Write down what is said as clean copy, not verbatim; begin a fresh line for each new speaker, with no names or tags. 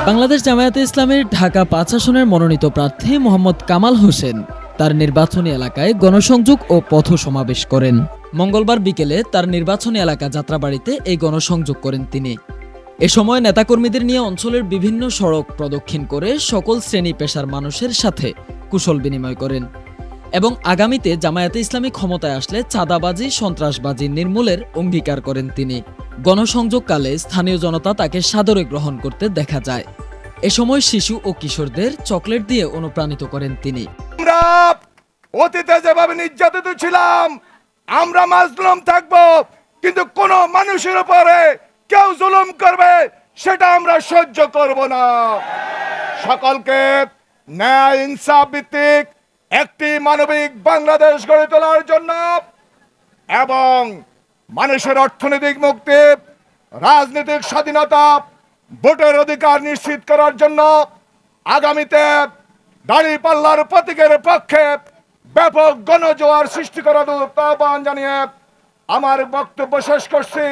বাংলাদেশ জামায়াতে ইসলামীর ঢাকা ৫ আসনের মনোনীত প্রার্থী মোহাম্মদ কামাল হোসেন তার নির্বাচনী এলাকায় গণসংযোগ ও পথ সমাবেশ করেন। মঙ্গলবার বিকেলে তার নির্বাচনী এলাকা যাত্রাবাড়িতে এই গণসংযোগ করেন তিনি। এ সময় নেতাকর্মীদের নিয়ে অঞ্চলের বিভিন্ন সড়ক প্রদক্ষিণ করে সকল শ্রেণী পেশার মানুষের সাথে কুশল বিনিময় করেন এবং আগামীতে জামায়াতে ইসলামী ক্ষমতায় আসলে চাঁদাবাজি, সন্ত্রাসবাজি নির্মূলের অঙ্গীকার করেন তিনি। গণসংযোগকালে স্থানীয় জনতা তাকে সাদরে গ্রহণ করতে দেখা যায়। এ সময় শিশু ও কিশোরদের চকলেট দিয়ে অনুপ্রাণিত করেন তিনি।
আমরা অতীতে যেভাবে নির্যাতিত ছিলাম, আমরা মাজলুম থাকব, কিন্তু কোন মানুষের উপরে কেউ জুলুম করবে সেটা আমরা সহ্য করব না। সকলকে ন্যায় ইনসাফ ভিত্তিক একটি মানবিক বাংলাদেশ গড়ে তোলার জন্য এবং মানুষের অর্থনৈতিক মুক্তি, রাজনৈতিক স্বাধীনতা, ভোটের অধিকার নিশ্চিত করার জন্য আগামীতে দাঁড়িপাল্লার প্রতীকের পক্ষে ব্যাপক গণজোয়ার সৃষ্টি করার আহ্বান জানিয়ে আমার বক্তব্য শেষ করছি।